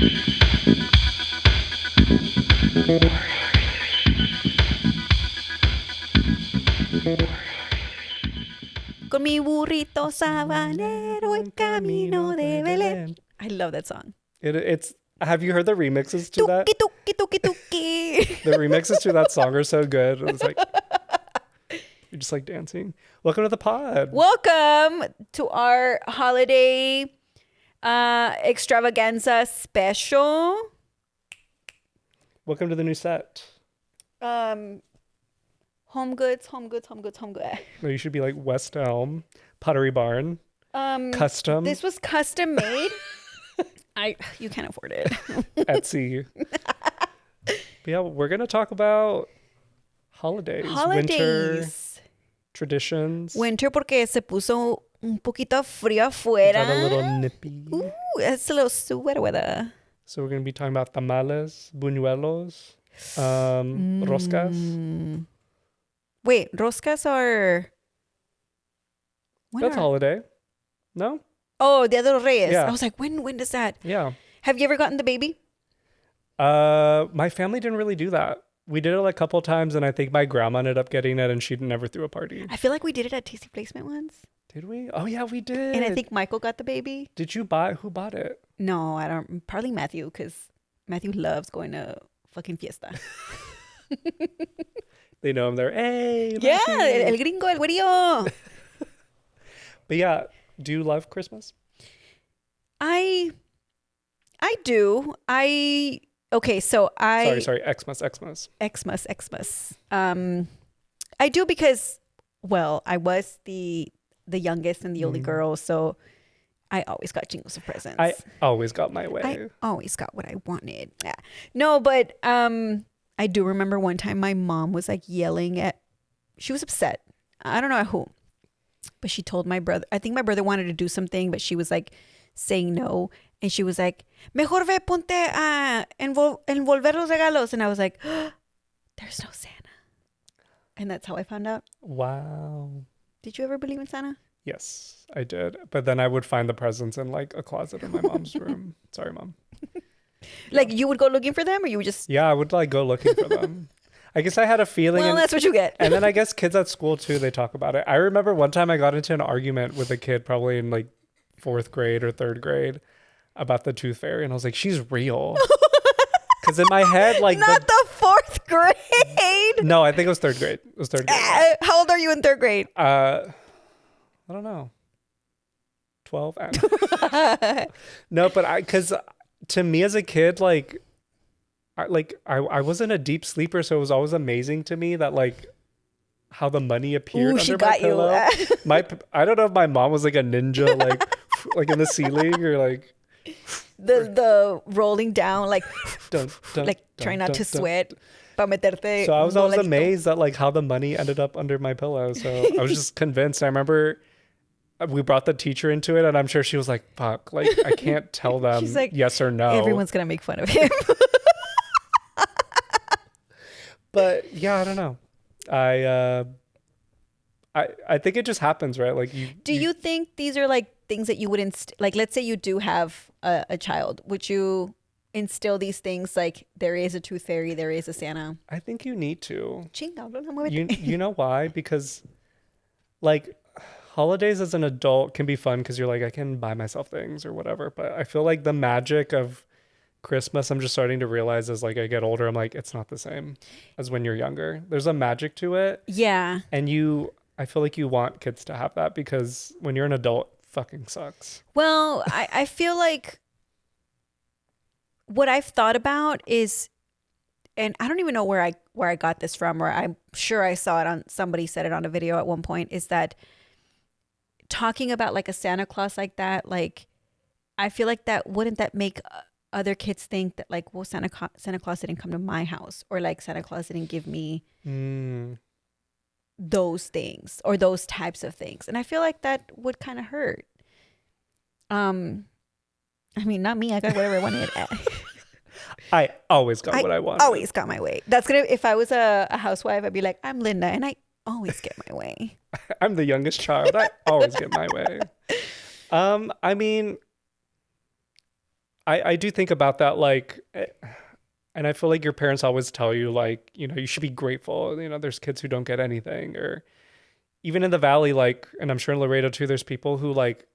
Con mi burrito sabanero en camino de Belén. I love that song. It's. Have you heard the remixes to that? Tuki, tuki, tuki, tuki. The remixes to that song are so good. It's like you're just like dancing. Welcome to the pod. Welcome to our holiday extravaganza special. Welcome to the new set. Home goods. No, you should be like West Elm, Pottery Barn, custom. This was custom made. You can't afford it. Etsy. But yeah, we're gonna talk about holidays. Winter traditions. Winter porque se puso un poquito frío Got afuera. a little nippy. Ooh, it's a little sweater weather. So we're gonna be talking about tamales, buñuelos, roscas. Wait, roscas are... That's holiday. No? Oh, Dia de los Reyes. Yeah. I was like, when does that? Yeah. Have you ever gotten the baby? My family didn't really do that. We did it like a couple times, and I think my grandma ended up getting it, and she never threw a party. I feel like we did it at TC Placement once. Did we? Oh yeah, we did. And I think Michael got the baby. Did you buy? Who bought it? No, I don't. Probably Matthew, because Matthew loves going to fucking fiesta. They know him there. Hey. Yeah, Matthew. el gringo, el güerillo. But yeah, do you love Christmas? I do. Okay, so Sorry, Xmas. Xmas. I do because, well, I was the youngest and the only girl, so I always got jingles of presents. I always got my way. I always got what I wanted. Yeah. No, but I do remember one time my mom was like yelling she was upset. I don't know at who, but she told my brother, I think my brother wanted to do something, but she was like saying no. And she was like, mejor ve, ponte a envolver los regalos. And I was like, there's no Santa. And that's how I found out. Wow. Did you ever believe in Santa? Yes, I did. But then I would find the presents in like a closet in my mom's room. Sorry, Mom. Like you would go looking for them, or you would just... Yeah, I would like go looking for them. I guess I had a feeling. Well, that's what you get. And then I guess kids at school too, they talk about it. I remember one time I got into an argument with a kid probably in like 4th grade or 3rd grade about the tooth fairy. And I was like, she's real. Because in my head, like... Not the 4th grade. No, I think it was 3rd grade. It was 3rd grade. How old are you in 3rd grade? I don't know. 12? No, but because to me as a kid, like I wasn't a deep sleeper, so it was always amazing to me that like how the money appeared under my pillow. I don't know if my mom was like a ninja, like in the ceiling or like the rolling down, like trying not to sweat. So I was always amazed at like how the money ended up under my pillow. So I was just convinced. I remember we brought the teacher into it, and I'm sure she was like, "Fuck, like I can't tell them She's like, yes or no." Everyone's gonna make fun of him. But yeah, I don't know. I think it just happens, right? Like Do you think these are like things that you would like? Let's say you do have a child. Would you instill these things like there is a tooth fairy, there is a Santa? I think you need to. You know why? Because like holidays as an adult can be fun because you're like, I can buy myself things or whatever. But I feel like the magic of Christmas, I'm just starting to realize as like I get older, I'm like, it's not the same as when you're younger. There's a magic to it. Yeah. And I feel like you want kids to have that because when you're an adult, it fucking sucks. Well, I feel like what I've thought about is, and I don't even know where I got this from, or I'm sure I saw it on, somebody said it on a video at one point, is that talking about like a Santa Claus like that, like I feel like wouldn't that make other kids think that like, well, Santa Claus didn't come to my house, or like Santa Claus didn't give me those things or those types of things. And I feel like that would kind of hurt. I mean, not me. I got whatever I wanted. I always got what I wanted. Always got my way. That's gonna. If I was a housewife, I'd be like, I'm Linda, and I always get my way. I'm the youngest child. I always get my way. I mean, I do think about that, like, and I feel like your parents always tell you, like, you know, you should be grateful. You know, there's kids who don't get anything, or even in the valley, like, and I'm sure in Laredo too, there's people who like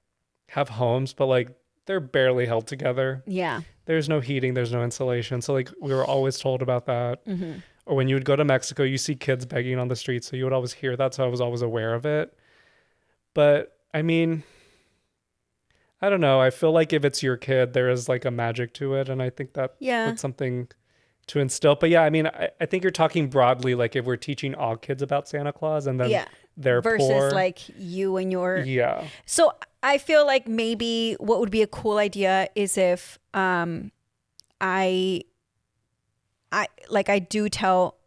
have homes, but like they're barely held together. Yeah. There's no heating, there's no insulation. So like we were always told about that. Mm-hmm. Or when you would go to Mexico, you see kids begging on the street. So you would always hear that. So I was always aware of it. But I mean, I don't know. I feel like if it's your kid, there is like a magic to it. And I think that Yeah. that's something to instill. But yeah, I mean, I think you're talking broadly, like if we're teaching all kids about Santa Claus and then Yeah. they're Versus poor. like you and your. Yeah. So I feel like maybe what would be a cool idea is if I do tell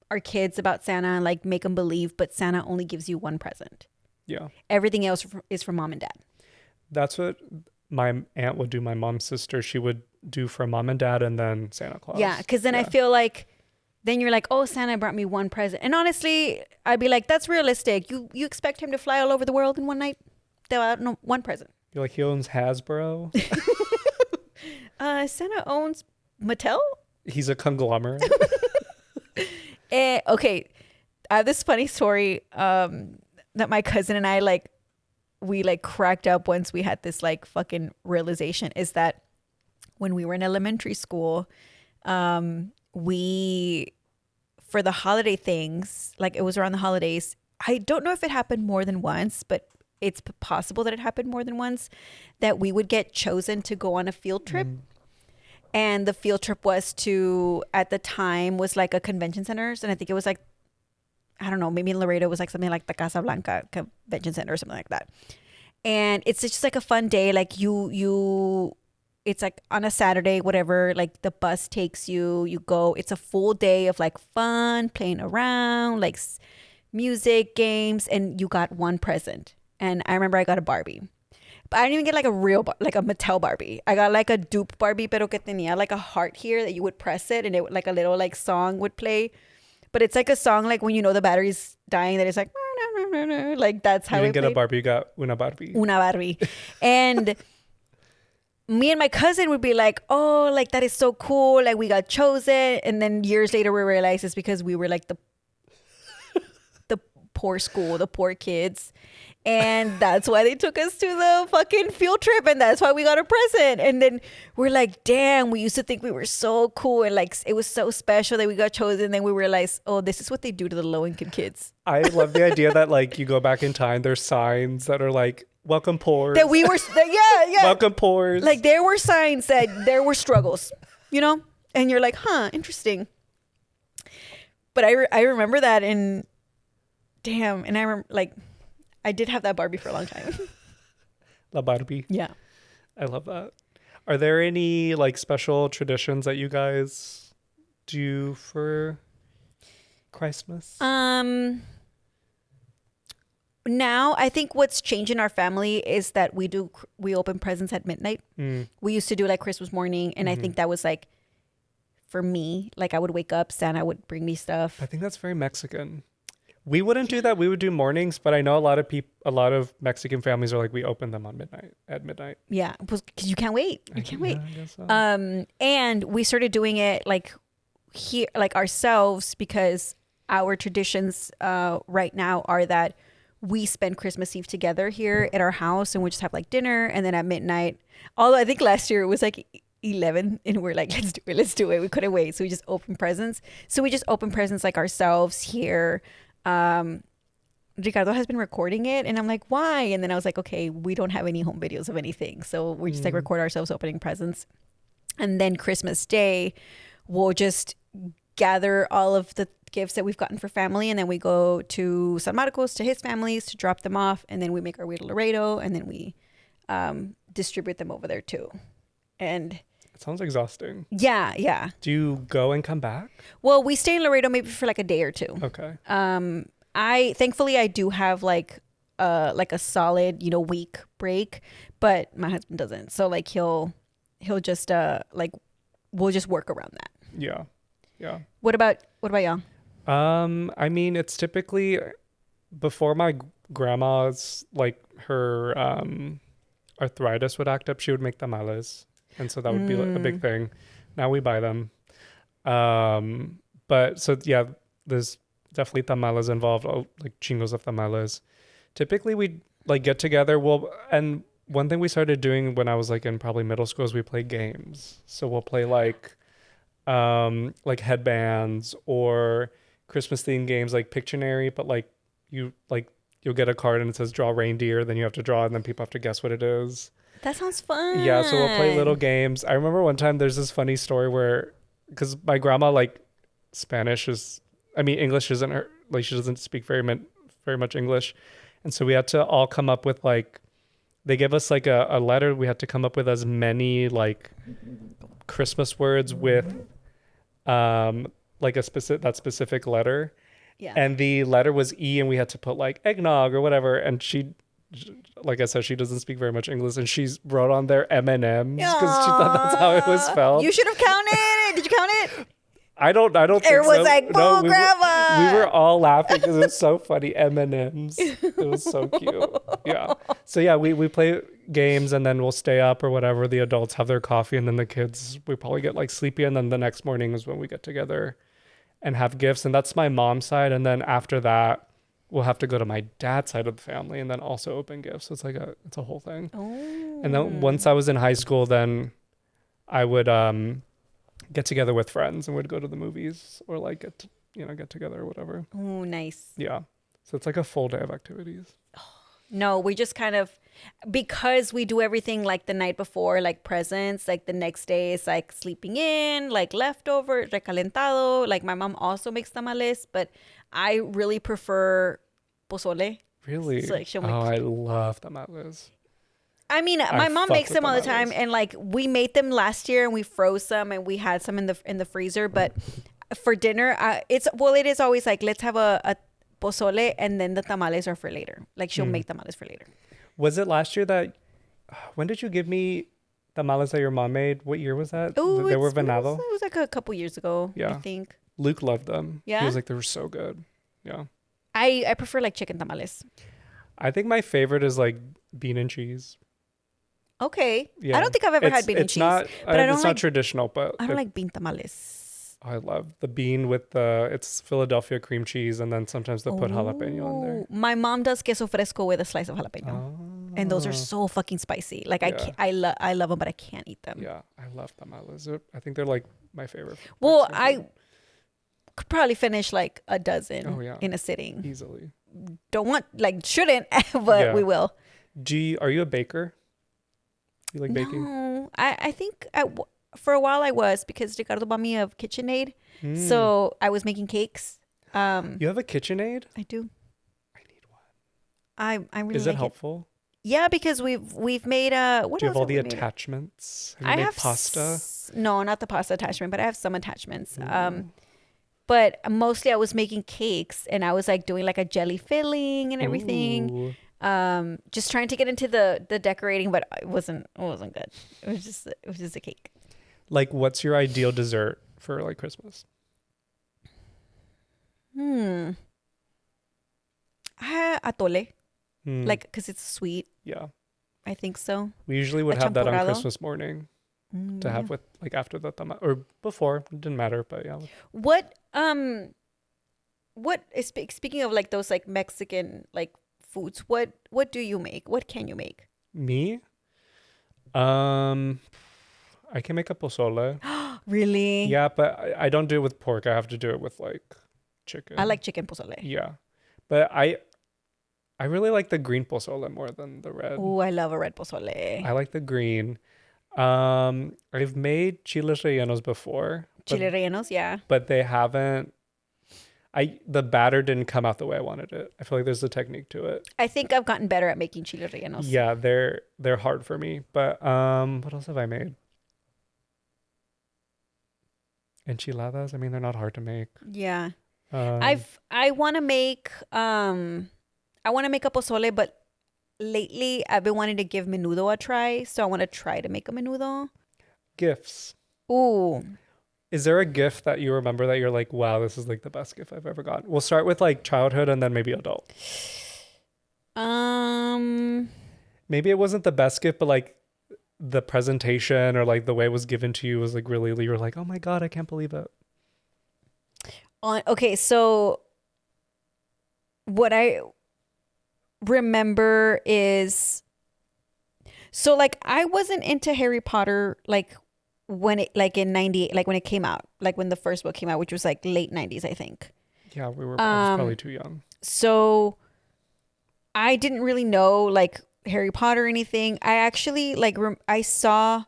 our kids about Santa and like make them believe, but Santa only gives you one present. Yeah. Everything else is from mom and dad. That's what my aunt would do. My mom's sister, she would do for mom and dad and then Santa Claus. Yeah, because then I feel like then you're like, oh, Santa brought me one present. And honestly, I'd be like, that's realistic. You expect him to fly all over the world in one night? No, one present. You're like, he owns Hasbro. Santa owns Mattel? He's a conglomerate. Okay, I have this funny story that my cousin and I we cracked up once we had this like fucking realization is that when we were in elementary school, we for the holiday things, like it was around the holidays. I don't know if it happened more than once, but it's possible that it happened more than once, that we would get chosen to go on a field trip. And the field trip was to, at the time, was like a convention centers. And I think it was like, I don't know, maybe in Laredo it was like something like the Casa Blanca Convention Center or something like that. And it's just like a fun day. Like it's like on a Saturday, whatever, like the bus takes you, you go. It's a full day of like fun, playing around, like music, games, and you got one present. And I remember I got a Barbie. But I didn't even get like a real, like a Mattel Barbie. I got like a dupe Barbie, pero que tenía like a heart here that you would press it and it would, like a little like song would play. But it's like a song like when you know the battery's dying that it's like, like that's how you it didn't get played. a Barbie, you got una Barbie. Una Barbie. And me and my cousin would be like, oh, like that is so cool. Like we got chosen. And then years later we realized it's because we were like the poor school, the poor kids. And that's why they took us to the fucking field trip. And that's why we got a present. And then we're like, damn, we used to think we were so cool. And like, it was so special that we got chosen. And then we realized, oh, this is what they do to the low income kids. I love the idea that like you go back in time, there's signs that are like, welcome poors. That we were, yeah. Welcome poors. Like there were signs that there were struggles, you know? And you're like, huh, interesting. But I remember that and damn. And I remember like, I did have that Barbie for a long time. La Barbie. Yeah. I love that. Are there any like special traditions that you guys do for Christmas? Now I think what's changed in our family is that we open presents at midnight. We used to do like Christmas morning, and I think that was like for me, like I would wake up, Santa would bring me stuff. I think that's very Mexican. We wouldn't do that. We would do mornings, but I know a lot of Mexican families are like, we open them at midnight. Yeah, because you can't wait. You can't wait. I guess so. And we started doing it like here, like ourselves, because our traditions right now are that we spend Christmas Eve together here at our house, and we just have like dinner, and then at midnight. Although I think last year it was like 11 and we're like, let's do it. We couldn't wait. So we just open presents. Like ourselves here. Ricardo has been recording it and I'm like, why? And then I was like, okay, we don't have any home videos of anything. So we just like record ourselves opening presents. And then Christmas Day, we'll just gather all of the gifts that we've gotten for family. And then we go to San Marcos to his families to drop them off. And then we make our way to Laredo and then we distribute them over there too. And it sounds exhausting. Yeah. Do you go and come back? Well, we stay in Laredo maybe for like a day or two. Okay. I thankfully I do have like a solid, week break, but my husband doesn't. So like he'll just like we'll just work around that. Yeah. What about y'all? I mean, it's typically before my grandma's like her arthritis would act up, she would make tamales. and so that would be like a big thing. Now we buy them. But so yeah, there's definitely tamales involved, like chingos of tamales. Typically we like get together. And one thing we started doing when I was like in probably middle school is we play games. So we'll play like headbands or Christmas themed games like Pictionary, but like you'll get a card and it says draw reindeer, then you have to draw and then people have to guess what it is. That sounds fun. Yeah, so we'll play little games. I remember one time there's this funny story where, because my grandma, like, English isn't her, like, she doesn't speak very much English. And so we had to all come up with, like, they gave us, like, a letter. We had to come up with as many, like, Christmas words with, like, that specific letter. Yeah. And the letter was E, and we had to put, like, eggnog or whatever. And she, like I said, she doesn't speak very much English, and she wrote on there M&Ms because she thought that's how it was spelled. You should have counted it. Did you count it? I don't think so. Everyone's like, "Boo, Grandma!" We were all laughing because it was so funny. M&Ms. It was so cute. Yeah. So yeah, we play games and then we'll stay up or whatever. The adults have their coffee and then the kids, we probably get like sleepy, and then the next morning is when we get together and have gifts. And that's my mom's side. And then after that, we'll have to go to my dad's side of the family and then also open gifts. So it's like it's a whole thing. Oh. And then once I was in high school, then I would get together with friends and would go to the movies or like get together or whatever. Oh, nice. Yeah. So it's like a full day of activities. No, we just kind of, because we do everything like the night before, like presents, like the next day is like sleeping in, like leftover, recalentado. Like my mom also makes tamales, but I really prefer pozole. Really? So, like, she'll make, I love tamales. I mean, my mom fuck makes with them all the tamales. time, and like we made them last year and we froze some and we had some in the freezer. But for dinner, it is always like, let's have a pozole and then the tamales are for later. Like she'll make tamales for later. Was it last year when did you give me tamales that your mom made? What year was that? Oh, They were venado? It was like a couple years ago, I Yeah. think. Luke loved them. Yeah? He was like, they were so good. Yeah. I prefer like chicken tamales. I think my favorite is like bean and cheese. Okay. Yeah. I don't think I've ever had bean and cheese. But I don't it's like, not traditional, but I don't like bean tamales. I love the bean with it's Philadelphia cream cheese, and then sometimes they put jalapeno in there. My mom does queso fresco with a slice of jalapeno. Oh. And those are so fucking spicy. Like Yeah. I love them, but I can't eat them. Yeah, I love tamales. I think they're like my favorite. Well, Mexican I food. could probably finish like a dozen Oh, yeah. in a sitting. Easily. Shouldn't, but Yeah. we will. Are you a baker? You like baking? No, I think for a while I was, because Ricardo bought me a KitchenAid. So I was making cakes. You have a KitchenAid? I do. I need one. I really Is it like helpful? Yeah, because we've made what Do you have else all the we made? attachments? Have I you made have pasta? No, not the pasta attachment, but I have some attachments. But mostly I was making cakes, and I was like doing like a jelly filling and everything. Ooh. Just trying to get into the decorating, but it wasn't good. It was just a cake. Like, what's your ideal dessert for like Christmas? Atole, Hmm. like, because it's sweet. Yeah. I think so. We usually would A have that on champurrado? Christmas morning to have with like after the or before. It didn't matter, but yeah. Speaking of like those like Mexican like foods, what do you make? What can you make? Me? I can make a pozole. Really? Yeah, but I don't do it with pork. I have to do it with like chicken. I like chicken pozole. Yeah. But I really like the green pozole more than the red. Oh, I love a red pozole. I like the green. I've made chiles rellenos before. Chile rellenos, yeah. But they haven't. The batter didn't come out the way I wanted it. I feel like there's a technique to it. I think I've gotten better at making chile rellenos. Yeah, they're hard for me. But what else have I made? Enchiladas. I mean, they're not hard to make. Yeah. I want to make a pozole, but lately I've been wanting to give menudo a try, so I want to try to make a menudo. Gifts. Ooh. Is there a gift that you remember that you're like, wow, this is like the best gift I've ever gotten? We'll start with like childhood and then maybe adult. Um, Maybe it wasn't the best gift, but like the presentation or like the way it was given to you was like really, you were like, oh my God, I can't believe it. Okay, so what I remember is, so like I wasn't into Harry Potter like when it, like in 98, like when it came out, like when the first book came out, which was like late 90s, I think. Yeah, I was probably too young. So I didn't really know like Harry Potter or anything. I actually like I saw,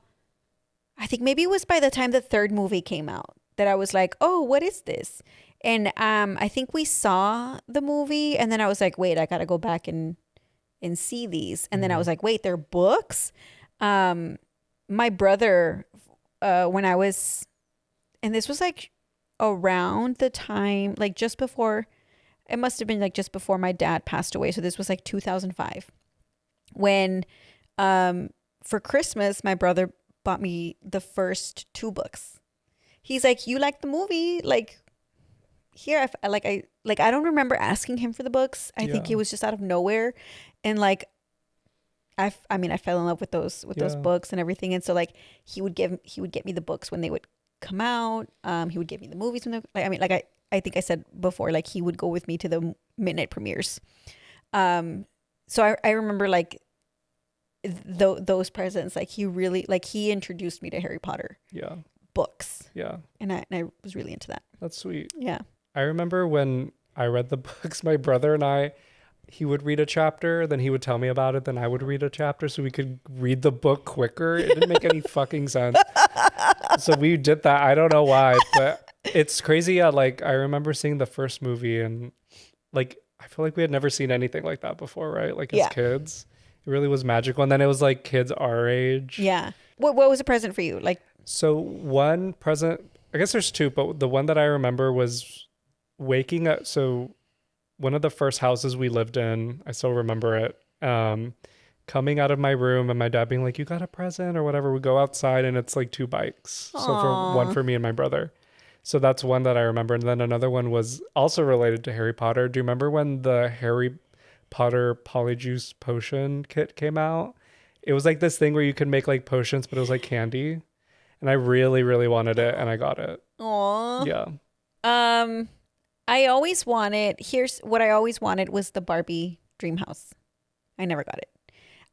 I think maybe it was by the time the third movie came out that I was like, "Oh, what is this?" And I think we saw the movie and then I was like, "Wait, I got to go back and see these." And then I was like, "Wait, they're books?" My brother when I was, and this was like around the time, like just before, it must have been like just before my dad passed away. So this was like 2005 when for Christmas, my brother bought me the first two books. He's like, "You like the movie? Like here, I don't remember asking him for the books. I think it was just out of nowhere. And like, I mean, I fell in love with those books and everything. And so like he would get me the books when they would come out. He would give me the movies when they, like, I mean, like I think I said before, like he would go with me to the midnight premieres. So I remember like those presents, like he really, like he introduced me to Harry Potter books. Yeah. And I was really into that. That's sweet. Yeah. I remember when I read the books, my brother and he would read a chapter, then he would tell me about it, then I would read a chapter so we could read the book quicker. It didn't make any fucking sense. So we did that. I don't know why, but it's crazy. Yeah, like I remember seeing the first movie and like I feel like we had never seen anything like that before, right? Like as kids. It really was magical. And then it was like kids our age. Yeah. What was a present for you? Like, so one present, I guess there's two, but the one that I remember was waking up. So one of the first houses we lived in, I still remember it, coming out of my room and my dad being like, "You got a present?" or whatever. We go outside and it's like two bikes. Aww. So for one for me and my brother. So that's one that I remember. And then another one was also related to Harry Potter. Do you remember when the Harry Potter Polyjuice potion kit came out? It was like this thing where you could make like potions, but it was like candy. And I really, really wanted it and I got it. Aww. Yeah. I always wanted, here's what I always wanted was the Barbie dream house. I never got it.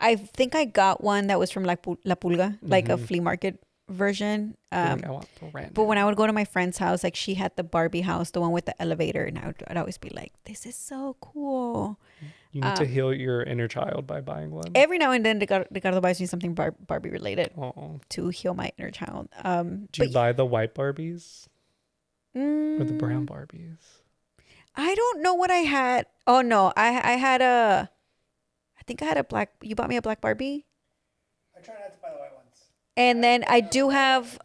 I think I got one that was from La Pulga, like a flea market version. I want brand but when I would go to my friend's house, like she had the Barbie house, the one with the elevator, and I'd always be like, "This is so cool." You need to heal your inner child by buying one. Every now and then, Ricardo buys me something Barbie related to heal my inner child. Do you buy the white Barbies or the brown Barbies? I don't know what I had. Oh no, I had I think I had a black. You bought me a black Barbie. I try not to buy the white ones. And then I do have.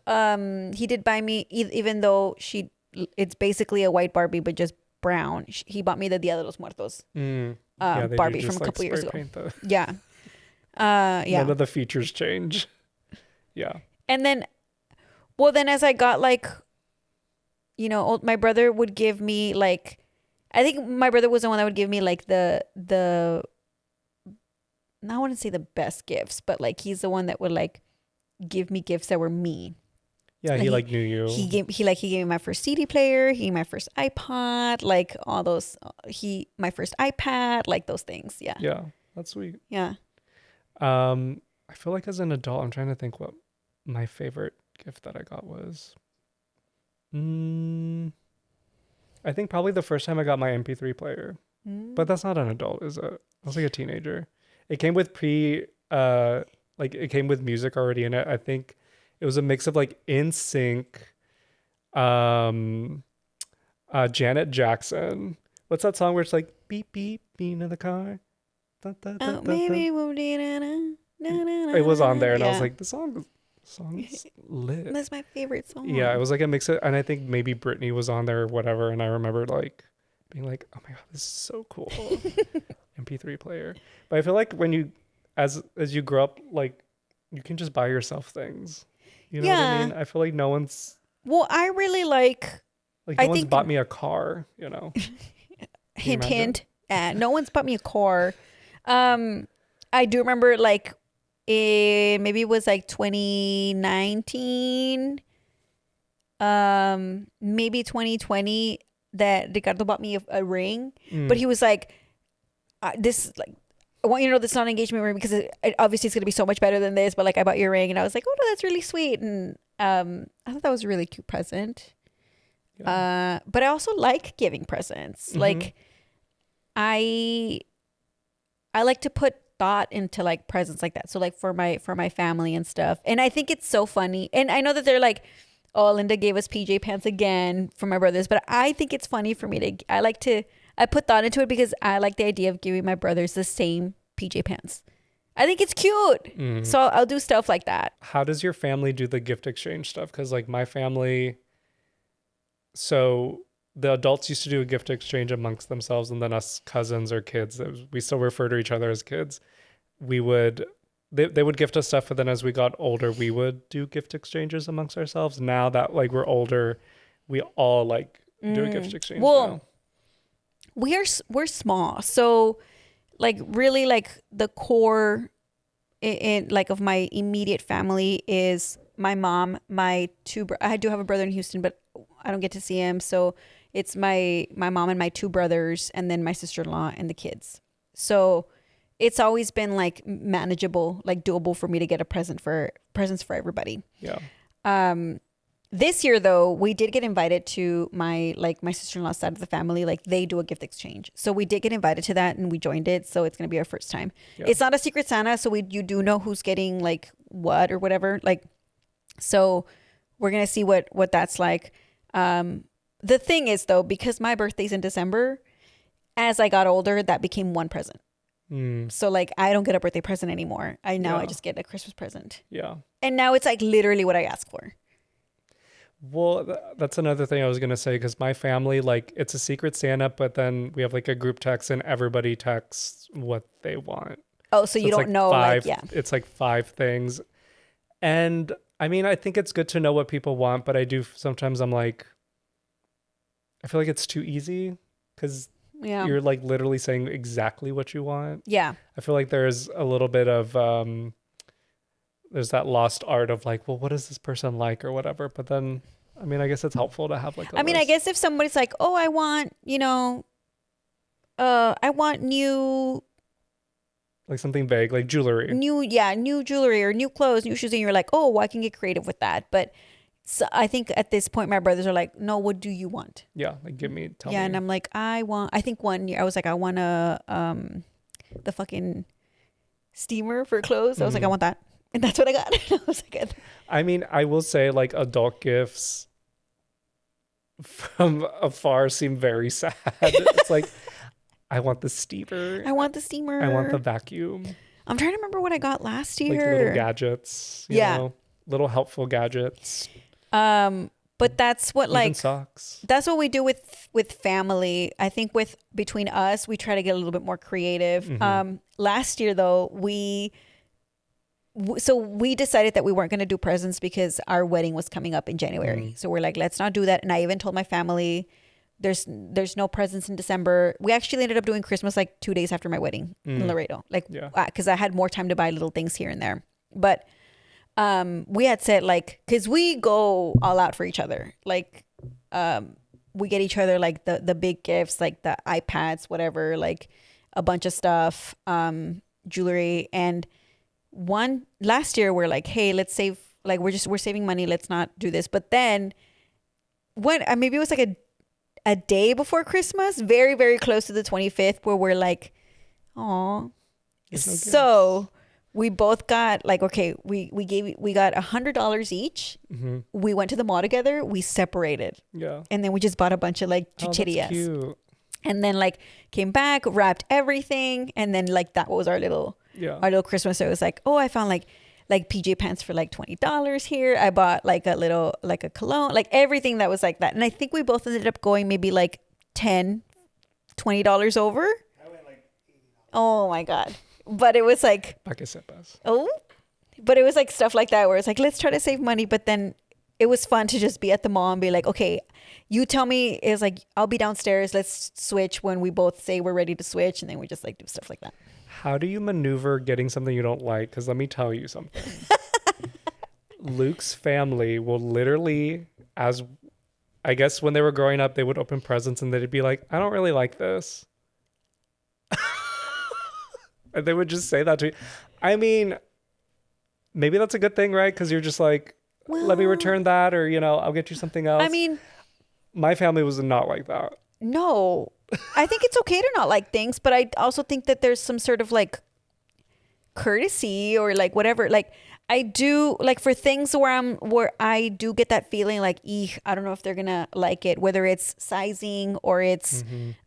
He did buy me, even though it's basically a white Barbie but just brown. He bought me the Dia de los Muertos Barbie from a couple years ago. Yeah. Yeah. None of the features change. Yeah. And then, well, then as I got like, my brother would give me like. I think my brother was the one that would give me like the I wouldn't say the best gifts, but like he's the one that would like give me gifts that were me. Yeah, he like knew you. He gave me my first CD player, he gave me my first iPod, like all those my first iPad, like those things. Yeah. Yeah, that's sweet. Yeah. I feel like as an adult, I'm trying to think what my favorite gift that I got was. I think probably the first time I got my MP3 player. But that's not an adult, is it? I was like a teenager. It came with it came with music already in it. I think it was a mix of like NSYNC, Janet Jackson. What's that song where it's like beep beep being in the car? Maybe it was on there and I was like, the song's lit. That's my favorite song. Yeah, it was like a mix of, and I think maybe Britney was on there or whatever. And I remember like being like, oh my God, this is so cool. MP3 player. But I feel like when you, as you grow up, like you can just buy yourself things. You know what I mean? I feel like no one's. Well, I really like. No one's bought me a car, Hint, hint. No one's bought me a car. I do remember like maybe it was like 2019, maybe 2020, that Ricardo bought me a ring. But he was like, this, like, I want you to know this is not an engagement ring because obviously it's going to be so much better than this, but like I bought your ring. And I was like, oh no, that's really sweet. And I thought that was a really cute present. Yeah. But I also like giving presents. Like I like to put thought into like presents like that. So like for my family and stuff. And I think it's so funny. And I know that they're like, oh, Linda gave us PJ pants again for my brothers, but I think it's funny for me I put thought into it because I like the idea of giving my brothers the same PJ pants. I think it's cute. So I'll do stuff like that. How does your family do the gift exchange stuff? Because like my family, so the adults used to do a gift exchange amongst themselves, and then us cousins or kids, we still refer to each other as kids. They would gift us stuff, but then as we got older, we would do gift exchanges amongst ourselves. Now that like we're older, we all like do a gift exchange. Well, now. we're small, so like really like the core in like of my immediate family is my mom, my I do have a brother in Houston, but I don't get to see him, so it's my mom and my two brothers, and then my sister-in-law and the kids. So it's always been like manageable, like doable for me to get presents for everybody. Yeah. This year though, we did get invited to my sister-in-law's side of the family. Like they do a gift exchange. So we did get invited to that and we joined it. So it's going to be our first time. Yeah. It's not a Secret Santa. So you do know who's getting like what or whatever. Like, so we're going to see what that's like. The thing is though, because my birthday's in December, as I got older, that became one present. So like I don't get a birthday present anymore. I just get a Christmas present. Yeah. And now it's like literally what I ask for. Well, that's another thing I was going to say, because my family, like, it's a Secret Santa, but then we have like a group text and everybody texts what they want. Oh, so you don't know. It's like 5 things. And I mean, I think it's good to know what people want, but sometimes I'm like, I feel like it's too easy because you're like literally saying exactly what you want. Yeah. I feel like there's a little bit of, there's that lost art of like, well, what does this person like or whatever. But then, I mean, I guess it's helpful to have like a list. I guess if somebody's like, oh, I want, I want new, like something vague, like jewelry. New jewelry or new clothes, new shoes. And you're like, oh, well, I can get creative with that. But so I think at this point, my brothers are like, no, what do you want? Yeah. Like tell me. Yeah. And I'm like, I think one year I was like, I want the fucking steamer for clothes. I was like, I want that. And that's what I got. I was like, I mean, I will say like adult gifts from afar seem very sad. It's like, I want the steamer. I want the steamer. I want the vacuum. I'm trying to remember what I got last year. Like little gadgets. You know, little helpful gadgets. But that's what even socks. That's what we do with family. I think between us, we try to get a little bit more creative. Last year though, we decided that we weren't going to do presents because our wedding was coming up in January. So we're like, let's not do that. And I even told my family, there's no presents in December. We actually ended up doing Christmas like 2 days after my wedding in Laredo, like because I had more time to buy little things here and there. But we had said like, because we go all out for each other. Like we get each other like the big gifts, like the iPads, whatever, like a bunch of stuff, jewelry. And last year we're like, hey, let's save, like we're saving money, let's not do this. But then maybe it was like a day before Christmas, very very close to the 25th, where we're like, oh, so we both got like, okay, we got $100 each. We went to the mall together, we separated, and then we just bought a bunch of like chucherías, and then like came back, wrapped everything, and then like that was our little Christmas. So it was like, oh, I found like PJ pants for like $20 here. I bought like a cologne, like everything that was like that. And I think we both ended up going maybe like $20 over. I went like $80. Oh my God. But it was like, but it was like stuff like that where it's like, let's try to save money. But then it was fun to just be at the mall and be like, okay, you tell me, it's like, I'll be downstairs. Let's switch when we both say we're ready to switch. And then we just like do stuff like that. How do you maneuver getting something you don't like? Because let me tell you something. Luke's family will literally, as I guess when they were growing up, they would open presents and they'd be like, I don't really like this. And they would just say that to me. I mean, maybe that's a good thing, right? Because you're just like, let me return that, or, I'll get you something else. I mean, my family was not like that. no, I think it's okay to not like things, but I also think that there's some sort of like courtesy or like whatever. Like I do, like for things where I do get that feeling like, I don't know if they're gonna like it, whether it's sizing or it's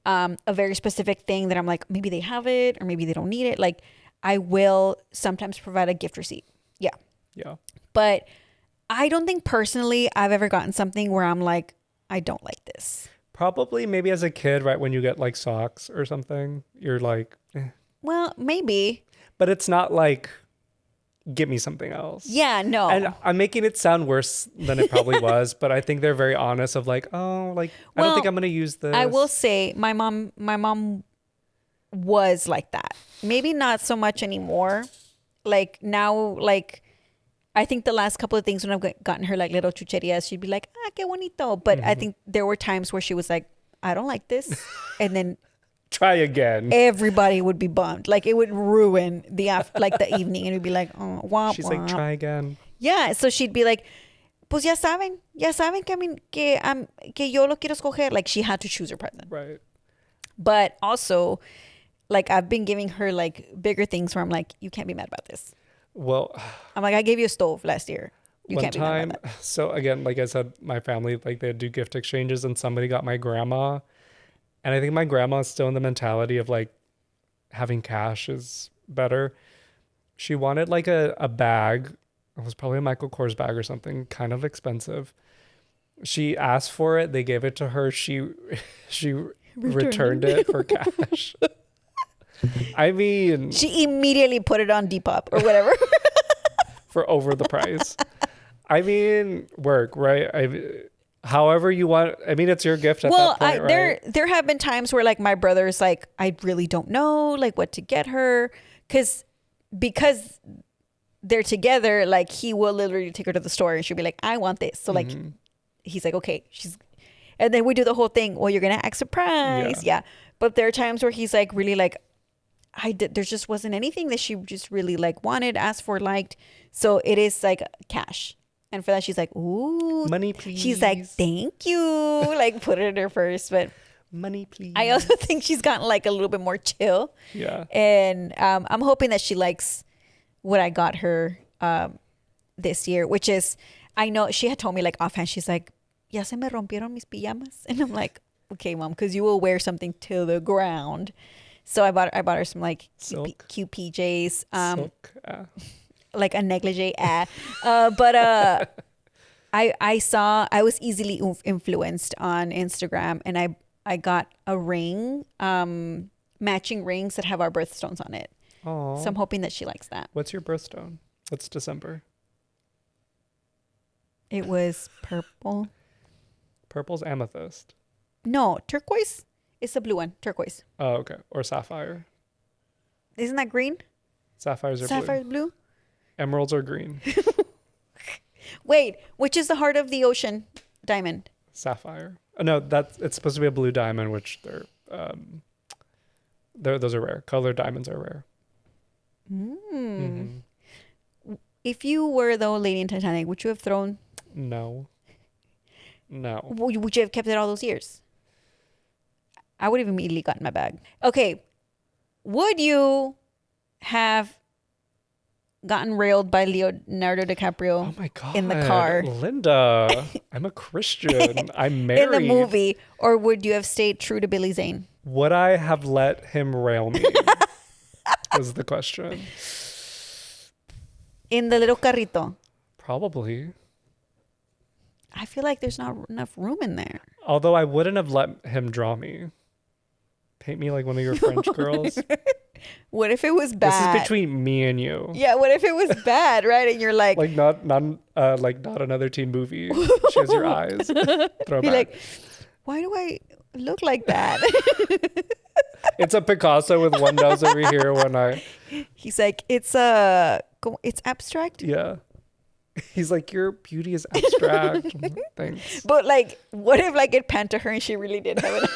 a very specific thing that I'm like, maybe they have it or maybe they don't need it. Like I will sometimes provide a gift receipt. Yeah. But I don't think personally I've ever gotten something where I'm like, I don't like this. Probably maybe as a kid, right? When you get like socks or something, you're like, eh. Well, maybe. But it's not like, get me something else. Yeah, no. And I'm making it sound worse than it probably was, but I think they're very honest of like, oh, like, I don't think I'm going to use this. I will say my mom was like that. Maybe not so much anymore. Like now, like I think the last couple of things when I've gotten her like little chucherias, she'd be like, qué bonito. But I think there were times where she was like, I don't like this. And then try again. Everybody would be bummed. Like it would ruin the evening, and we'd be like, oh, womp, she's womp. like, try again. Yeah. So she'd be like, pues ya saben que yo lo quiero escoger. Like she had to choose her present. Right. But also, like I've been giving her like bigger things where I'm like, you can't be mad about this. Well, I'm like, I gave you a stove last year. You can't be mad about that. So again, like I said, my family, like they'd do gift exchanges, and somebody got my grandma. And I think my grandma is still in the mentality of like having cash is better. She wanted like a bag. It was probably a Michael Kors bag or something, kind of expensive. She asked for it. They gave it to her. She returned it for cash. I mean, she immediately put it on Depop or whatever for over the price. I mean, work, right? However you want. I mean, it's your gift at that point, right? There have been times where like my brother's like, I really don't know like what to get her, because they're together. Like he will literally take her to the store and she'll be like, I want this. So like he's like, okay, and then we do the whole thing. Well, you're gonna act surprised, yeah. But there are times where he's like really like, there just wasn't anything that she just really like wanted, asked for, liked. So it is like cash. And for that, she's like, ooh. Money, please. She's like, thank you. Like, put it in her purse. But money, please. I also think she's gotten like a little bit more chill. Yeah. And I'm hoping that she likes what I got her this year, which is, I know she had told me like offhand, she's like, ya se me rompieron mis pijamas. And I'm like, okay, mom, because you will wear something to the ground. So I bought her some like cute PJs. Silk. Like a negligee but I was easily influenced on Instagram, and I got a ring, matching rings that have our birthstones on it. Aww. So I'm hoping that she likes that. What's your birthstone? What's December? It was purple. Purple's amethyst. No, turquoise. It's the blue one, turquoise. Oh, okay. Or sapphire. Isn't that green? Sapphires are Sapphire's blue. blue. Emeralds are green. Wait, which is the heart of the ocean? Diamond. Sapphire. No, it's supposed to be a blue diamond, which those are rare. Colored diamonds are rare. If you were the old lady in Titanic, would you have thrown? No. Would you have kept it all those years? I would have immediately gotten my bag. Okay. Would you have gotten railed by Leonardo DiCaprio oh my God, in the car? Linda, I'm a Christian. I'm married. In the movie. Or would you have stayed true to Billy Zane? Would I have let him rail me? Was the question. In the little carrito. Probably. I feel like there's not enough room in there. Although I wouldn't have let him draw me. Paint me like one of your French girls. What if it was bad? This is between me and you. Yeah, what if it was bad, right? And you're like not another teen movie. She has your eyes. Throw be back. like, why do I look like that? It's a Picasso with one nose over here, one eye. He's like, it's abstract. Yeah. He's like, your beauty is abstract. Thanks. But like, what if like it panned to her and she really did have it?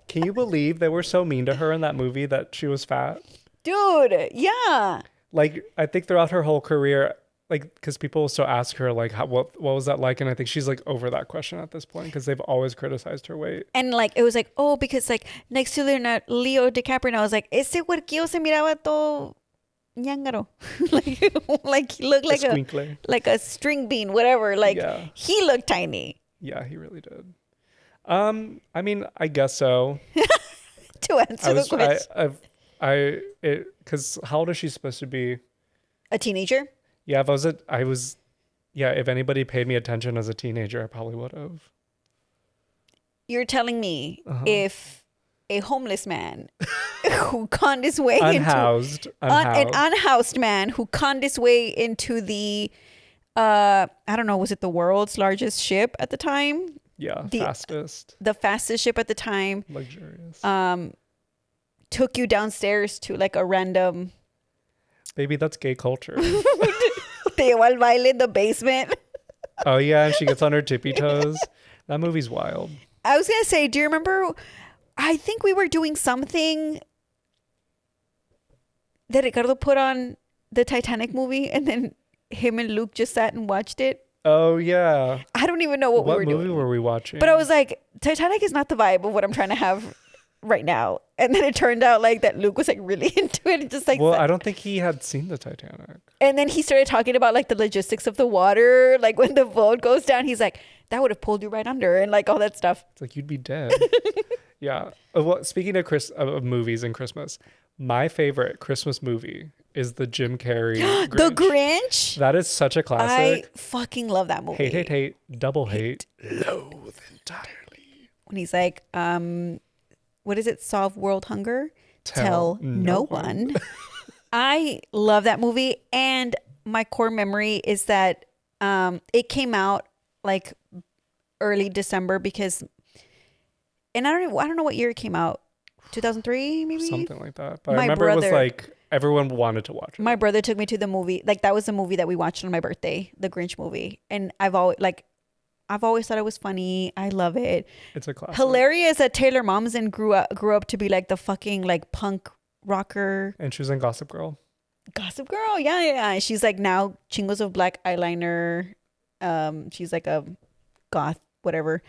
Can you believe they were so mean to her in that movie that she was fat? Dude, yeah. Like, I think throughout her whole career, like, because people will still ask her, like, what was that like? And I think she's like over that question at this point because they've always criticized her weight. And like, it was like, oh, because like next to Leo DiCaprio, and I was like, ese huerquillo se miraba todo ñangaro. like he looked like a string bean, whatever. Like Yeah. he looked tiny. Yeah, he really did. I mean, I guess so. To answer the question. Because how old is she supposed to be? A teenager? Yeah, if anybody paid me attention as a teenager, I probably would have. You're telling me if a homeless man who conned his way an unhoused man who conned his way into the I don't know, was it the world's largest ship at the time? Yeah, the fastest ship at the time. Luxurious. Took you downstairs to like a random. Baby, that's gay culture. Te llevó al baile in the basement. Oh yeah, and she gets on her tippy toes. That movie's wild. I was gonna say, do you remember? I think we were doing something that Ricardo put on the Titanic movie, and then him and Luke just sat and watched it. Oh yeah. I don't even know what we were doing. What movie were we watching? But I was like, Titanic is not the vibe of what I'm trying to have right now. And then it turned out like that Luke was like really into it and just like. Well, I don't think he had seen the Titanic. And then he started talking about like the logistics of the water, like when the boat goes down, he's like, that would have pulled you right under, and like all that stuff. It's like you'd be dead. Yeah. Well, speaking of movies and Christmas, my favorite Christmas movie is the Jim Carrey Grinch. The Grinch? That is such a classic. I fucking love that movie. Hate, double hate. Loathe entirely. When he's like, what is it? Solve world hunger? Tell no one. I love that movie. And my core memory is that it came out like early December because, and I don't know what year it came out. 2003 maybe? Something like that. But I remember it was like everyone wanted to watch it. My brother took me to the movie. Like that was the movie that we watched on my birthday, the Grinch movie. And I've always thought it was funny. I love it. It's a classic. Hilarious that Taylor Momsen grew up to be like the fucking like punk rocker. And she was in Gossip Girl. Gossip Girl, yeah. She's like now chingos of black eyeliner. She's like a goth, whatever.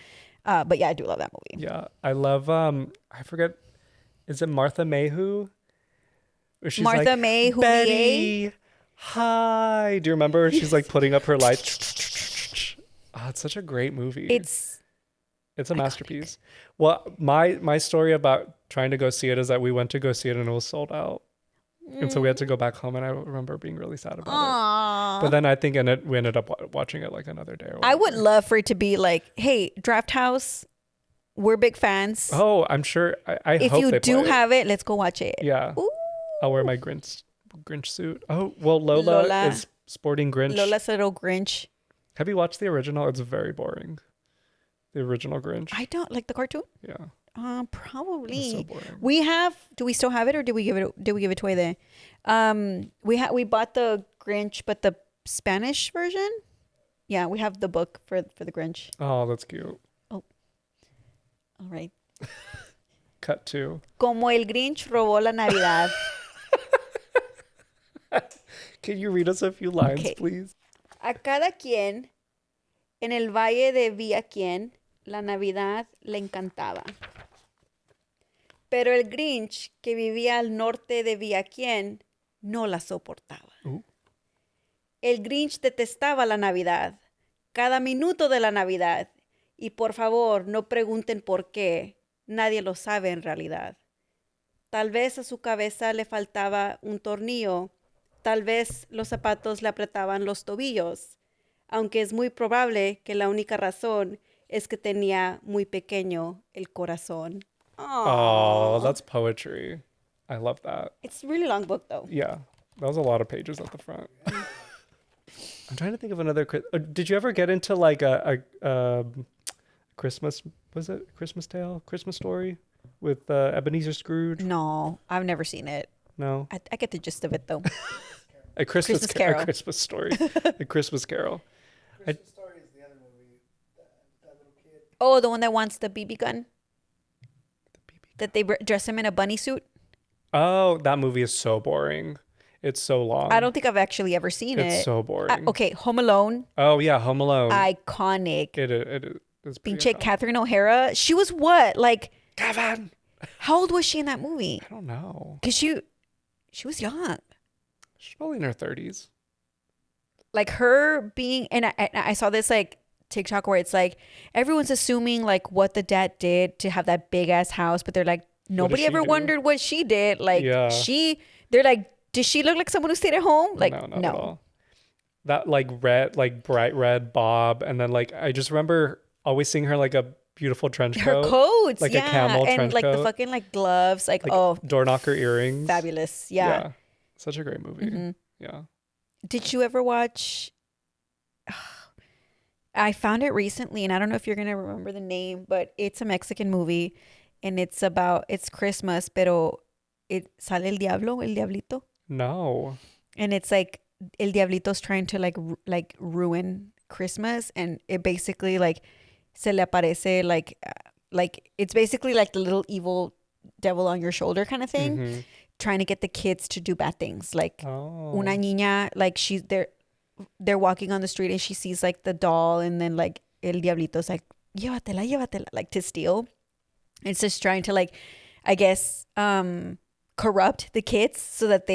But yeah, I do love that movie. Yeah, I love. I forget. Is it Martha Mayhew? She's Martha like, May Who Betty, hi. Do you remember? She's like putting up her lights. Oh, it's such a great movie. It's a masterpiece. Well, my story about trying to go see it is that we went to go see it and it was sold out. And so we had to go back home, and I remember being really sad about it. But then I think we ended up watching it like another day. Or I would love for it to be like, hey, Draft House, we're big fans. Oh, I'm sure. I if hope you they do play have it, let's go watch it. Yeah. Ooh. I'll wear my Grinch suit. Oh, well, Lola is sporting Grinch. Lola's little Grinch. Have you watched the original? It's very boring. The original Grinch. I don't like the cartoon. Yeah. Probably. It's so boring. Do we still have it, or did we give it away there? We bought the Grinch, but the Spanish version. Yeah, we have the book for the Grinch. Oh, that's cute. Oh. All right. Cut 2. Como el Grinch robó la Navidad. Can you read us a few lines, please? A cada quien en el valle de Villaquien la Navidad le encantaba. Pero el Grinch que vivía al norte de Villaquien no la soportaba. El Grinch detestaba la Navidad, cada minuto de la Navidad. Y por favor, no pregunten por qué. Nadie lo sabe en realidad. Tal vez a su cabeza le faltaba un tornillo. Tal vez los zapatos le apretaban los tobillos. Aunque es muy probable que la única razón es que tenía muy pequeño el corazón. Oh, that's poetry. I love that. It's a really long book, though. Yeah, that was a lot of pages at the front. I'm trying to think of another. Did you ever get into like a Christmas? Was it Christmas Tale? Christmas Story? with Ebenezer Scrooge? No, I've never seen it. No. I get the gist of it though. A Christmas, Christmas Carol. A Christmas Story. A Christmas Carol. Christmas Story is the other movie. That little kid. Oh, the one that wants the BB gun. That they dress him in a bunny suit. Oh, that movie is so boring. It's so long. I don't think I've actually ever seen It's it. so boring. Okay, Home Alone. Oh yeah, Home Alone. Iconic. It's pretty Pinche iconic. Catherine O'Hara. She was what? Like, Kevin. how old was she in that movie? I don't know. Because she was young. She's probably in her 30s. Like her being, and I saw this like TikTok where it's like everyone's assuming like what the dad did to have that big ass house, but they're like nobody she ever do? wondered what she did. Like Yeah. they're like, does she look like someone who stayed at home? Like No, not at all. That like red, like bright red bob, and then like I just remember always seeing her like a beautiful trench her coat, coats, like yeah, a camel and trench like coat, the fucking like gloves, like door knocker earrings. fabulous, yeah. Such a great movie. Mhm. Yeah. Did you ever watch? I found it recently, and I don't know if you're gonna remember the name, but it's a Mexican movie, and it's Christmas, pero it sale el diablito, No. and it's like el diablito's trying to like ruin Christmas, and it basically like se le aparece like it's basically like the little evil devil on your shoulder kind of thing, Mhm. trying to get the kids to do bad things, like. Oh. Una niña, like they're walking on the street and she sees like the doll, and then like el diablito's like llévatela, like to steal. It's just trying to like, I guess, corrupt the kids so that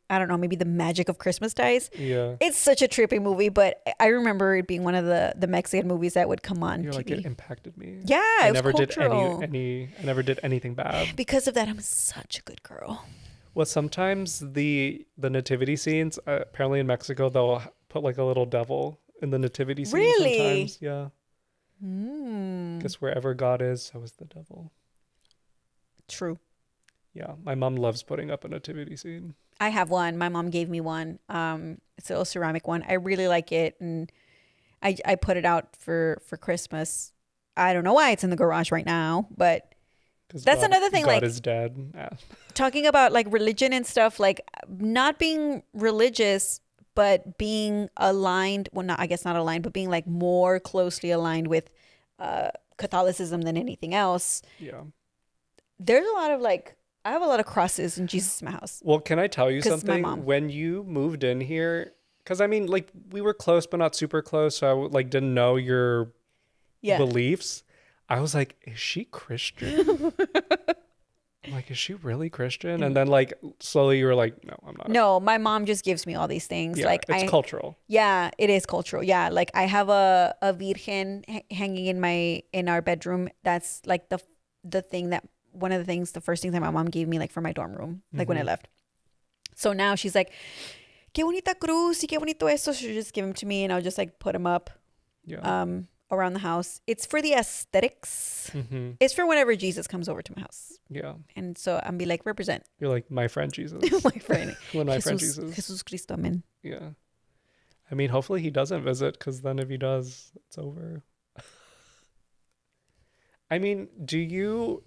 I don't know, maybe the magic of Christmas dies. Yeah. It's such a trippy movie, but I remember it being one of the Mexican movies that would come on You're like, TV. it impacted me. Yeah, I it was never cultural. I never did anything bad. Because of that, I'm such a good girl. Well, sometimes the nativity scenes, apparently in Mexico, they'll put like a little devil in the nativity scene. Really? Sometimes, yeah. Mm, Because wherever God is, so is the devil. true. Yeah, my mom loves putting up a nativity scene. I have one. My mom gave me one. It's a little ceramic one. I really like it, and I put it out for Christmas. I don't know why it's in the garage right now, but 'Cause that's God- another thing. God Like is dead. Yeah. talking about like religion and stuff. Like not being religious, but being aligned. Well, not I guess not aligned, but being like more closely aligned with Catholicism than anything else. Yeah. There's a lot of like I have a lot of crosses in Jesus' in my house. Well, can I tell you 'Cause my something? mom. When you moved in here, because I mean, like we were close, but not super close. So I like didn't know your Yeah. beliefs. I was like, is she Christian? I'm like, is she really Christian? And then like slowly you were like, no, I'm not. No, my mom just gives me all these things. Yeah, Like it's cultural. Yeah, it is cultural. Yeah, like I have a virgen hanging in our bedroom. That's like the thing that one of the things, the first things that my mom gave me like for my dorm room, like when I left. So now she's like, "Qué bonita cruz y qué bonito eso." She'll just give them to me, and I'll just like put them up Yeah. around the house. It's for the aesthetics. Mm-hmm. It's for whenever Jesus comes over to my house, Yeah. and so I'm be like, represent You're like my friend Jesus. my friend. When my friend Jesus, Jesus. Jesus Cristo, amen. Yeah. I mean, hopefully he doesn't visit, because then if he does, it's over. I mean, do you...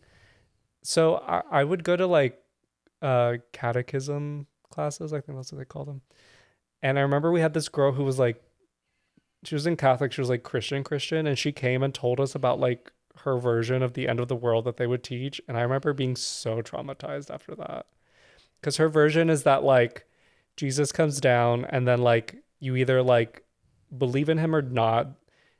So I would go to like catechism classes. I think that's what they call them. And I remember we had this girl who was like, she was in Catholic. She was like Christian. And she came and told us about like her version of the end of the world that they would teach. And I remember being so traumatized after that. Because her version is that like Jesus comes down and then like you either like believe in him or not.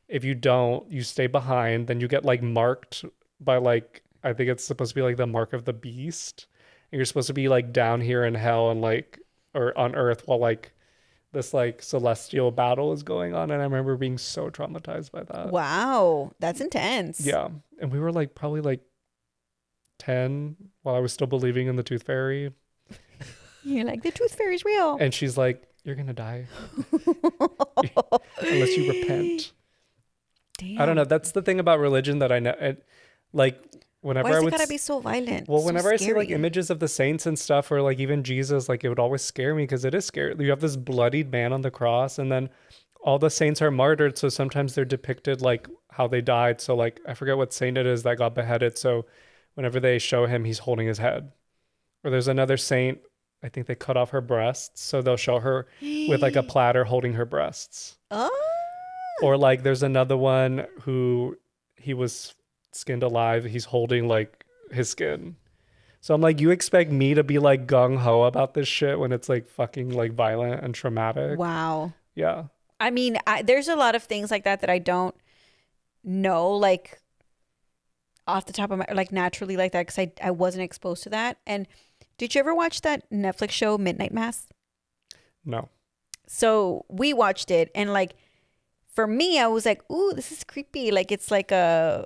If you don't, you stay behind. Then you get like marked by like, I think it's supposed to be like the mark of the beast. And you're supposed to be like down here in hell and like, or on earth while like this like celestial battle is going on. And I remember being so traumatized by that. Wow, that's intense. Yeah. And we were like probably like 10 while I was still believing in the tooth fairy. You're like, the tooth fairy's real. And she's like, you're going to die unless you repent. Damn. I don't know. That's the thing about religion that I know. Like whenever Why I does would it gotta be so violent? well, So whenever I see like scary. images of the saints and stuff, or like even Jesus, like it would always scare me because it is scary. You have this bloodied man on the cross, and then all the saints are martyred. So sometimes they're depicted like how they died. So like I forget what saint it is that got beheaded. So whenever they show him, he's holding his head. Or there's another saint, I think they cut off her breasts, so they'll show her with like a platter holding her breasts. Oh. Or like there's another one who he was skinned alive, he's holding like his skin. So I'm like, you expect me to be like gung-ho about this shit when it's like fucking like violent and traumatic? Wow. Yeah. I mean, there's a lot of things like that I don't know, like off the top of my, like naturally like that, because I wasn't exposed to that. And did you ever watch that Netflix show Midnight Mass? No. So we watched it, and like for me, I was like, ooh, this is creepy. Like it's like a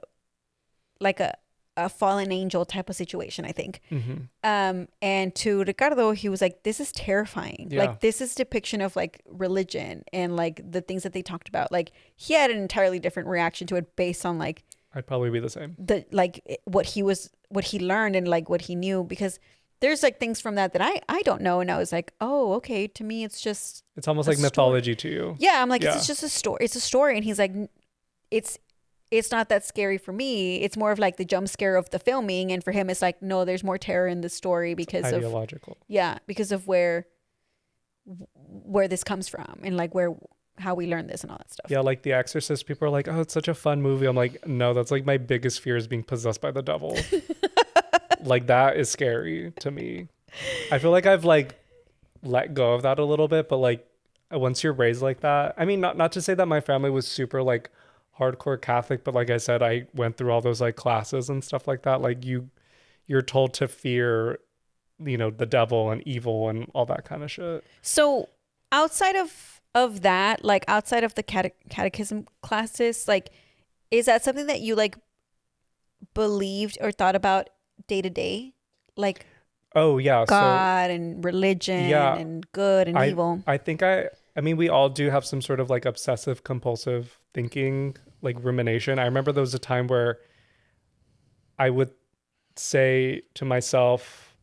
fallen angel type of situation, I think. Mm-hmm. And to Ricardo, he was like, this is terrifying. Yeah. Like this is depiction of like religion and like the things that they talked about. Like he had an entirely different reaction to it based on like I'd probably be the same. the like what he learned and like what he knew, because there's like things from that I don't know, and I was like, oh, okay, to me it's just It's almost like mythology to you. yeah, I'm like, Yeah. it's just a story. It's a story. And he's like, it's not that scary for me. It's more of like the jump scare of the filming. And for him, it's like, no, there's more terror in the story because of ideological. Yeah, because of where this comes from and like how we learn this and all that stuff. Yeah, like The Exorcist, people are like, oh, it's such a fun movie. I'm like, no, that's like my biggest fear is being possessed by the devil. Like that is scary to me. I feel like I've like let go of that a little bit, but like once you're raised like that, I mean, not to say that my family was super like hardcore Catholic, but like I said, I went through all those like classes and stuff like that. Like you're told to fear, you know, the devil and evil and all that kind of shit. So outside of that, like outside of the catechism classes, like is that something that you like believed or thought about day to day, like Oh yeah, God and religion and good and evil? I think I mean, we all do have some sort of like obsessive compulsive thinking, like rumination. I remember there was a time where I would say to myself,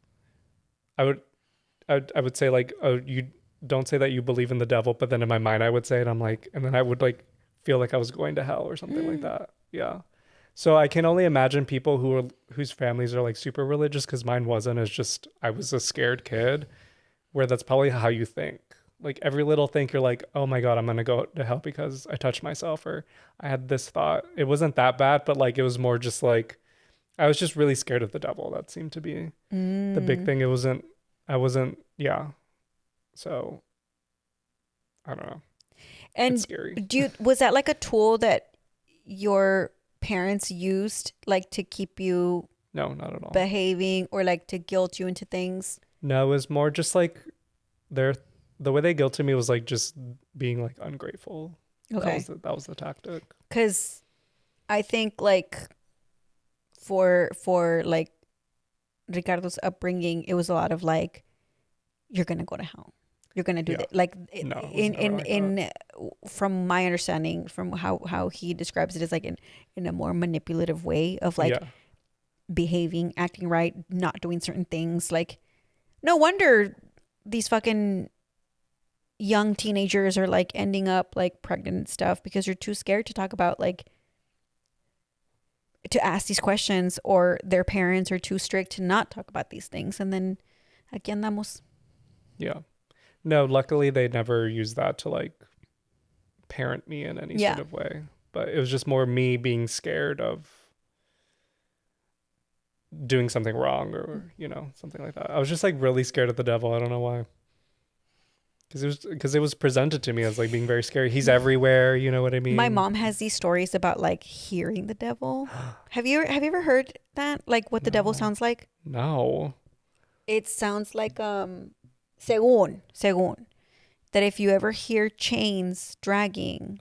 I would say like, oh, you don't say that you believe in the devil, but then in my mind I would say it. I'm like, and then I would like feel like I was going to hell or something like that. Yeah. So I can only imagine people whose families are like super religious, because mine wasn't. It's just I was a scared kid, where that's probably how you think. Like every little thing, you're like, oh my God, I'm gonna go to hell because I touched myself, or I had this thought. It wasn't that bad, but like it was more just like I was just really scared of the devil. That seemed to be the big thing. I wasn't. Yeah. So I don't know. And it's scary. Was that like a tool that your parents used like to keep you No, not at all. behaving, or like to guilt you into things? No, it was more just like the way they guilted me was like just being like ungrateful. Okay. That was the tactic. Because I think like for like Ricardo's upbringing, it was a lot of like, you're gonna go to hell, you're gonna do that. Like No, it was never like in from my understanding, from how he describes it, is like in a more manipulative way of like behaving, acting right, not doing certain things. Like no wonder these fucking young teenagers are like ending up like pregnant and stuff, because you're too scared to talk about, like, to ask these questions, or their parents are too strict to not talk about these things. And then aquí andamos. Yeah. No, luckily they never used that to like parent me in any sort of way. But it was just more me being scared of doing something wrong, or, you know, something like that. I was just like really scared of the devil. I don't know why. Because it was presented to me as like being very scary. He's everywhere. You know what I mean? My mom has these stories about like hearing the devil. Have you ever heard that? Like what the devil sounds like? No. It sounds like según that if you ever hear chains dragging,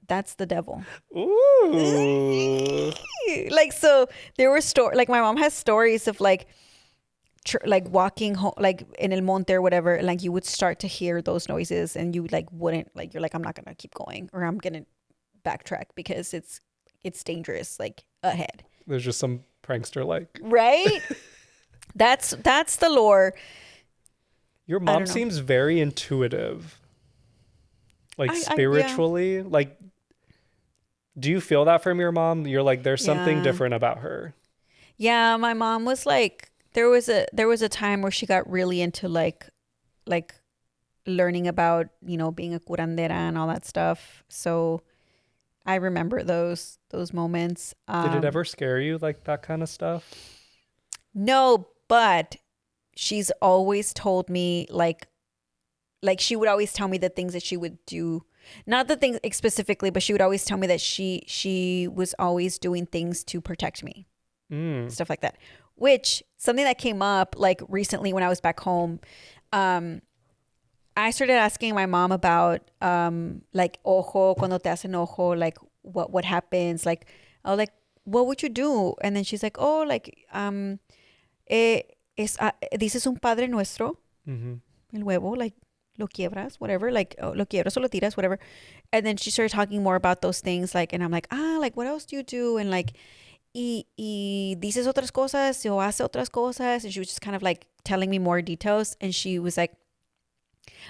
that's the devil. Ooh. Like, so there were like my mom has stories of like like walking home, like in el monte or whatever, like you would start to hear those noises and you like wouldn't, like, you're like, I'm not gonna keep going, or I'm gonna backtrack because it's dangerous, like ahead. There's just some prankster like. Right? That's the lore. Your mom seems very intuitive. Like spiritually. Like, do you feel that from your mom? You're like, there's something different about her. Yeah, my mom was like there was a time where she got really into like learning about, being a curandera and all that stuff. So I remember those moments. Did it ever scare you, like that kind of stuff? No, but she's always told me like she would always tell me the things that she would do. Not the things specifically, but she would always tell me that she was always doing things to protect me. Mm. Stuff like that. Which something that came up like recently when I was back home, I started asking my mom about like ojo, cuando te hacen ojo, like what happens, like I was like, what would you do? And then she's like, oh, like dices un Padre Nuestro, Mm-hmm. el huevo, like lo quiebras, whatever, like lo quiebras o lo tiras, whatever. And then she started talking more about those things, like, and I'm like, like what else do you do? And like, y dices otras cosas, o hace otras cosas, and she was just kind of like telling me more details, and she was like,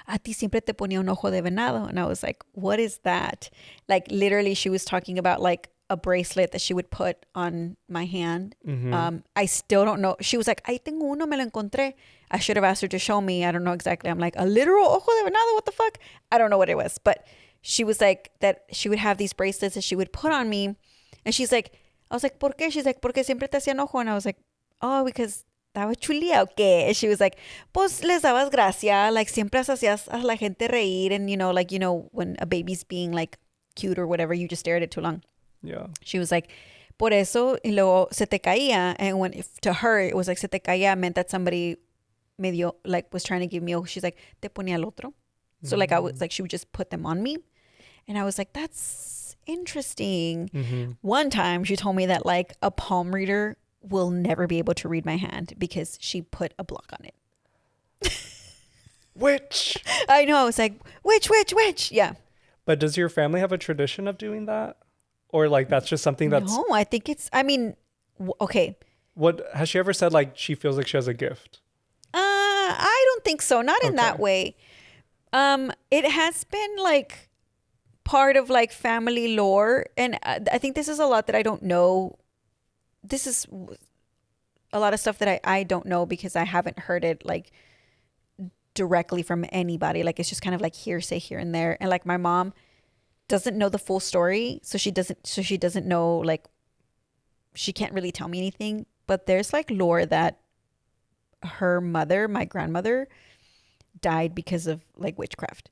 a ti siempre te ponía un ojo de venado, and I was like, what is that? Like literally, she was talking about like a bracelet that she would put on my hand. Mm-hmm. I still don't know. She was like, ahí tengo uno, me lo encontré. I should have asked her to show me. I don't know exactly. I'm like, a literal ojo de venado? What the fuck? I don't know what it was. But she was like, that she would have these bracelets that she would put on me. And she's like, I was like, ¿por qué? She's like, porque siempre te hacían ojo. And I was like, oh, because estaba chulía o qué? And she was like, pues les dabas gracia. Like, siempre hacías a la gente reír. And, like, when a baby's being like cute or whatever, you just stare at it too long. Yeah. She was like, por eso, y luego se te caía. And when, if, to her, it was like, se te caía meant that somebody medio, like, was trying to give me, she's like, te ponía el otro. So, like, I was like, she would just put them on me. And I was like, that's interesting. Mm-hmm. One time, she told me that, like, a palm reader will never be able to read my hand because she put a block on it. Which? I know. I was like, which? Yeah. But does your family have a tradition of doing that? Or like that's just something that's No, I think it's, I mean, okay. what has she ever said like she feels like she has a gift? I don't think so. Not in that way. It has been like part of like family lore, and I think this is a lot that I don't know. This is a lot of stuff that I don't know because I haven't heard it like directly from anybody. Like it's just kind of like hearsay here and there, and like my mom doesn't know the full story, so she doesn't know, like she can't really tell me anything, but there's like lore that her mother, my grandmother, died because of like witchcraft.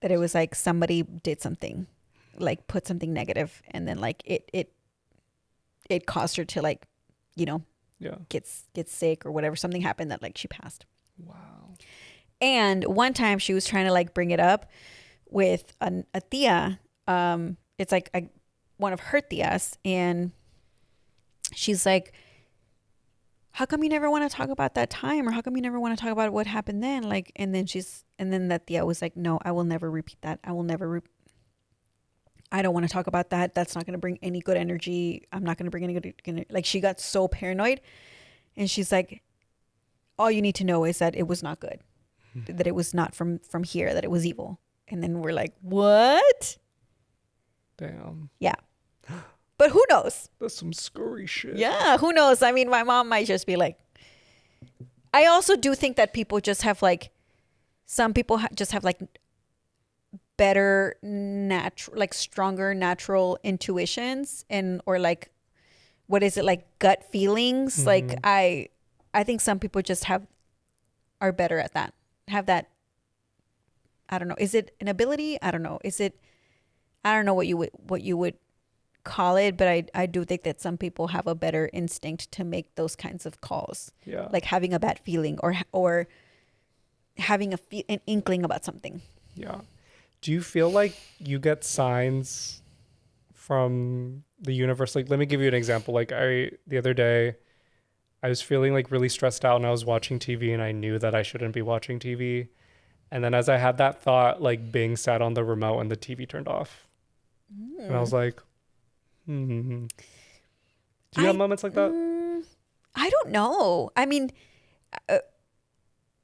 That it was like somebody did something, like put something negative, and then like it caused her to like, Yeah. get sick or whatever. Something happened that like she passed. Wow. And one time she was trying to like bring it up with a tia. It's like one of her tias, and she's like, how come you never want to talk about that time, or how come you never want to talk about what happened then? Like, and then that tia was like, no, I will never repeat that. I will never I don't want to talk about that. That's not going to bring any good energy. I'm not going to bring any good, like she got so paranoid, and she's like, all you need to know is that it was not good, that it was not from here, that it was evil. And then we're like, what? Damn. Yeah. But who knows? That's some scary shit. Yeah, who knows? I mean, my mom might just be like, I also do think that people just have like, some people just have like better natural, like stronger natural intuitions, and, or like, what is it, like gut feelings? Mm-hmm. Like I think some people just are better at that, have that. I don't know. Is it an ability? I don't know. I don't know what you would call it, but I do think that some people have a better instinct to make those kinds of calls. Yeah. Like having a bad feeling, or having an inkling about something. Yeah. Do you feel like you get signs from the universe? Like, let me give you an example. Like the other day, I was feeling like really stressed out, and I was watching TV, and I knew that I shouldn't be watching TV. And then as I had that thought, like Bing sat on the remote and the TV turned off. And I was like, Do you have moments like that? I don't know. I mean,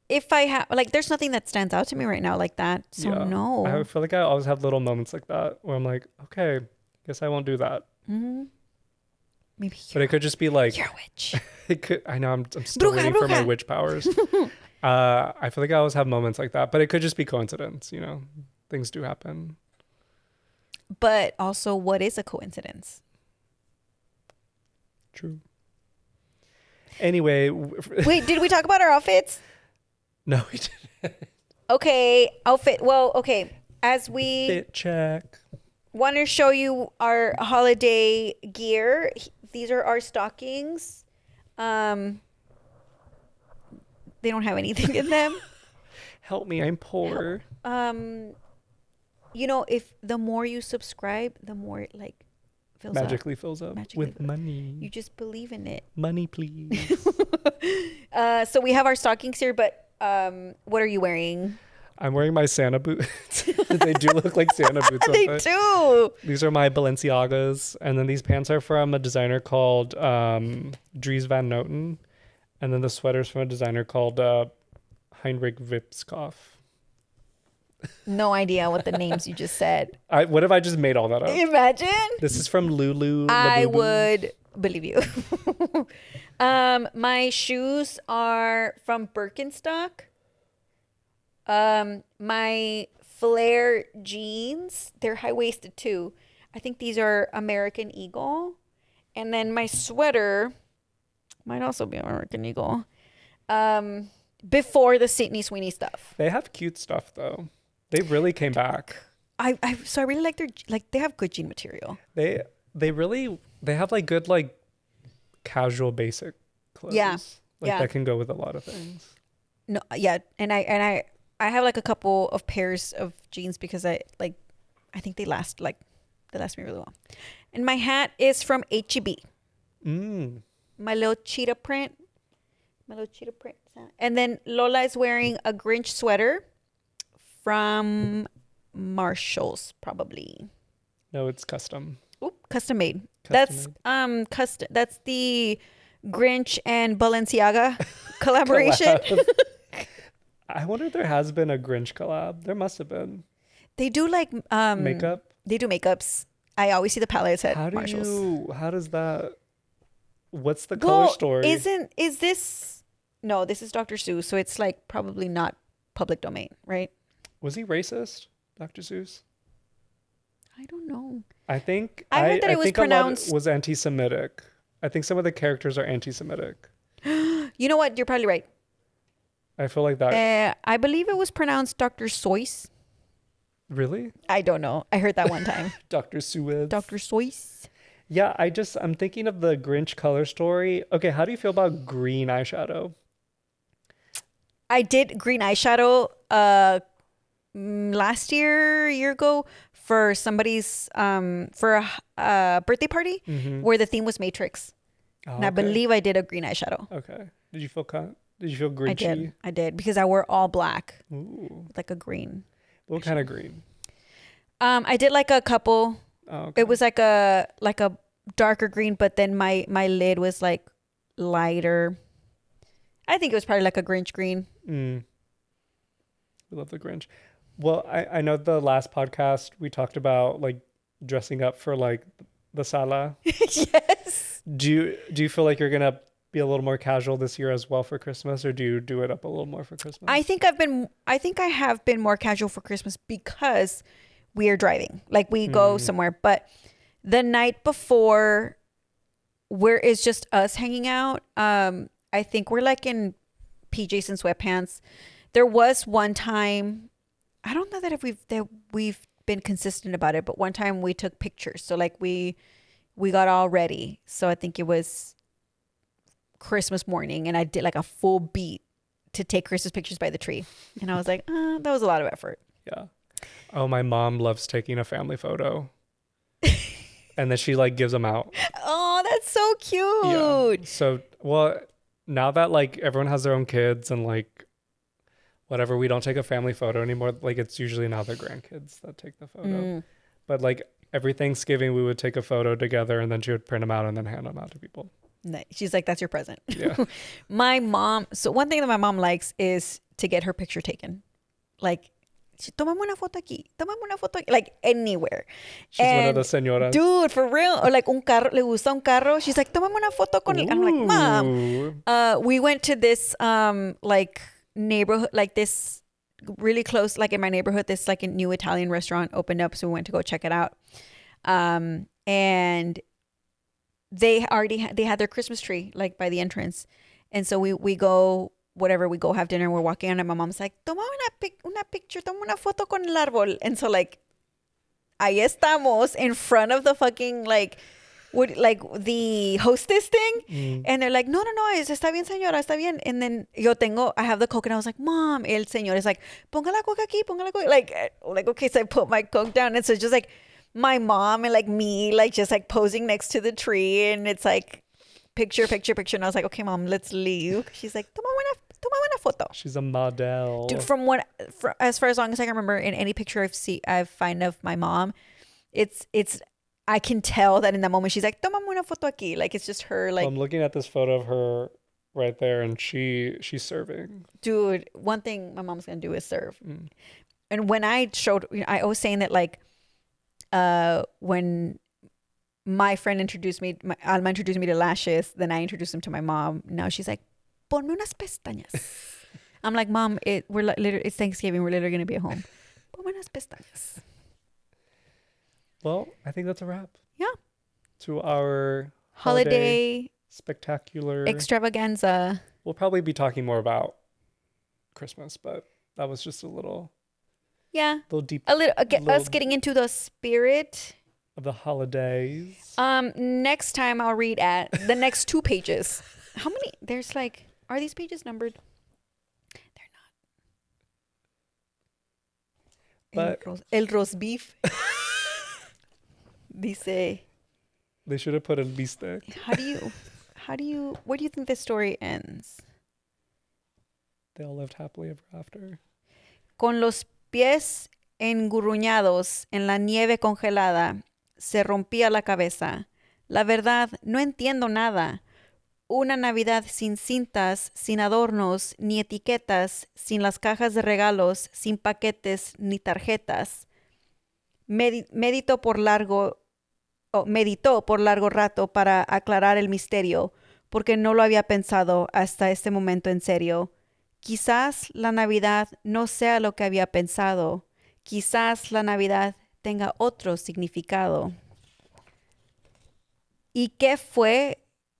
if I have, like, there's nothing that stands out to me right now like that. So Yeah. no. I feel like I always have little moments like that where I'm like, okay, guess I won't do that. Mm-hmm. Maybe But it could just be like, you're a witch. it could. I know I'm still waiting for my witch powers. I feel like I always have moments like that, but it could just be coincidence. You know, things do happen. But also, what is a coincidence? True. Anyway, Wait, did we talk about our outfits? no, we didn't. Okay, outfit. Well, okay. As we Fit check. want to show you our holiday gear, these are our stockings. They don't have anything in them. Help me, I'm poor. You know, if the more you subscribe, the more it like fills Magically fills up Magically with fills up. money. You just believe in it. Money, please. So we have our stockings here, but what are you wearing? I'm wearing my Santa boots. They do look like Santa boots. They don't do. These are my Balenciagas, and then these pants are from a designer called Dries Van Noten, and then the sweater's from a designer called Heinrich Vipskopf. No idea what the names you just said. What if I just made all that up? Imagine. This is from Lulu. I Labubu. would believe you. My shoes are from Birkenstock. My flare jeans, they're high-waisted too. I think these are American Eagle. And then my sweater might also be American Eagle. Before the Sydney Sweeney stuff. They have cute stuff though. They really came back. So I really like they have good jean material. They have like good like casual basic clothes. Yeah. That can go with a lot of things. No, yeah, and I have like a couple of pairs of jeans because I think they last me really well. And my hat is from H-E-B. My little cheetah print. And then Lola is wearing a Grinch sweater from Marshall's, probably. No, it's custom. Oop, custom made. Custom That's the Grinch and Balenciaga collaboration. I wonder if there has been a Grinch collab. There must have been. They do like Makeup? They do makeups. I always see the palettes at Marshall's. How does that, what's the color story? Is this, no, this is Dr. Seuss, so it's like probably not public domain, right? Was he racist, Dr. Seuss? I don't know. I think I heard that it was think pronounced- a lot was anti-Semitic. I think some of the characters are anti-Semitic. You know what? You're probably right. I feel like that. I believe it was pronounced Dr. Seuss. Really? I don't know. I heard that one time. Dr. Seuss. Dr. Seuss. Yeah, I'm thinking of the Grinch color story. Okay, how do you feel about green eyeshadow? I did green eyeshadow last year ago for somebody's for a birthday party where the theme was Matrix. Oh, And I believe I did a green eyeshadow. Okay. Did you feel grinchy? I did because I wore all black. Ooh. Like a green. What kind of green? I did like a couple. Oh, okay. It was like a darker green, but then my lid was like lighter. I think it was probably like a Grinch green. We love the Grinch. Well, I know the last podcast we talked about like dressing up for like the sala. Yes. Do you feel like you're gonna be a little more casual this year as well for Christmas, or do you do it up a little more for Christmas? I think I have been more casual for Christmas because we are driving. Like we go somewhere, but the night before where it's just us hanging out, I think we're like in PJs and sweatpants. There was one time, I don't know that we've been consistent about it, but one time we took pictures. So like we got all ready. So I think it was Christmas morning and I did like a full beat to take Christmas pictures by the tree. And I was like, that was a lot of effort. Yeah. Oh, my mom loves taking a family photo. And then she like gives them out. Oh, that's so cute. Yeah. So, well, now that like everyone has their own kids and like whatever, we don't take a family photo anymore. Like it's usually now their grandkids that take the photo. But like every Thanksgiving we would take a photo together and then she would print them out and then hand them out to people. Nice. She's like, that's your present. Yeah. My mom, so one thing that my mom likes is to get her picture taken. Like Tómame una foto aquí. Tómame una foto aquí. Like anywhere. She's one of And the señoras. dude, for real. Or like un carro, le gusta un carro. She's like, tómame una foto con el. I'm like, Mom. Ooh. We went to this like neighborhood, like this really close, like in my neighborhood, this like a new Italian restaurant opened up, so we went to go check it out. And they already they had their Christmas tree like by the entrance, and so we go whatever, we go have dinner. We're walking on, and my mom's like, toma una picture, toma una foto con el árbol, and so like ahí estamos in front of the fucking like the hostess thing, and they're like, no, está bien, señora, está bien. And then I have the Coke, and I was like, Mom, el señor is like, ponga la Coca aquí, ponga la Coca, like okay, so I put my Coke down, and so it's just like my mom and like me, like just like posing next to the tree, and it's like picture, and I was like, okay, Mom, let's leave. She's like, toma una foto. She's a model. Dude, as far as long as I can remember, in any picture I find of my mom, it's I can tell that in that moment she's like, toma una foto aquí. Like it's just her. Like, I'm looking at this photo of her right there, and she's serving. Dude, one thing my mom's gonna do is serve. And when I was saying that like, when my friend Alma introduced me to lashes, then I introduced him to my mom. Now she's like, ponme unas pestañas. I'm like, Mom, it's Thanksgiving. We're literally gonna be at home. Ponme unas pestañas. Well, I think that's a wrap. Yeah. To our holiday spectacular extravaganza. We'll probably be talking more about Christmas, but that was just a little deep. Us getting into the spirit of the holidays. Next time I'll read at the next 2 pages. How many? There's like, are these pages numbered? They're not. But el roast beef. Dice. They should have put a bistec. Where do you think this story ends? They all lived happily ever after. Con los pies engurruñados en la nieve congelada, se rompía la cabeza. La verdad, no entiendo nada. Una Navidad sin cintas, sin adornos, ni etiquetas, sin las cajas de regalos, sin paquetes ni tarjetas. Meditó por largo rato para aclarar el misterio, porque no lo había pensado hasta este momento en serio. Quizás la Navidad no sea lo que había pensado. Quizás la Navidad tenga otro significado. ¿Y qué fue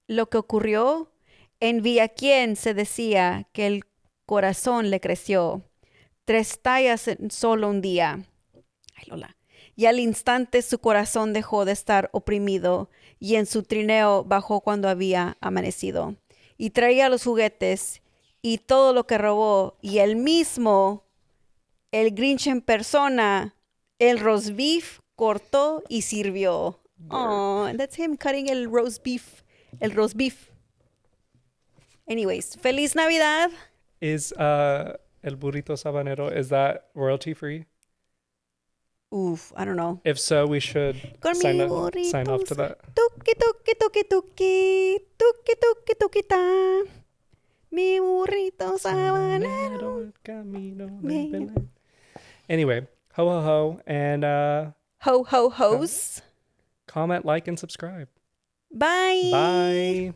lo que ocurrió? En Villaquién se decía que el corazón le creció 3 tallas en solo un día. Ay, Lola. Y al instante su corazón dejó de estar oprimido y en su trineo bajó cuando había amanecido. Y traía los juguetes y todo lo que robó, y él mismo, el Grinch en persona, el roast beef, cortó y sirvió. Oh, and that's him cutting el roast beef. Anyways, Feliz Navidad. Is el burrito sabanero, is that royalty free? Oof, I don't know. If so, we should sign off to that. Tuki, tuki, tuki, tuki. Tuki, tuki, tuki, ta. Mi burrito sabanero. Anyway, ho, ho, ho. And ho, ho, ho's. Comment, like, and subscribe. Bye. Bye.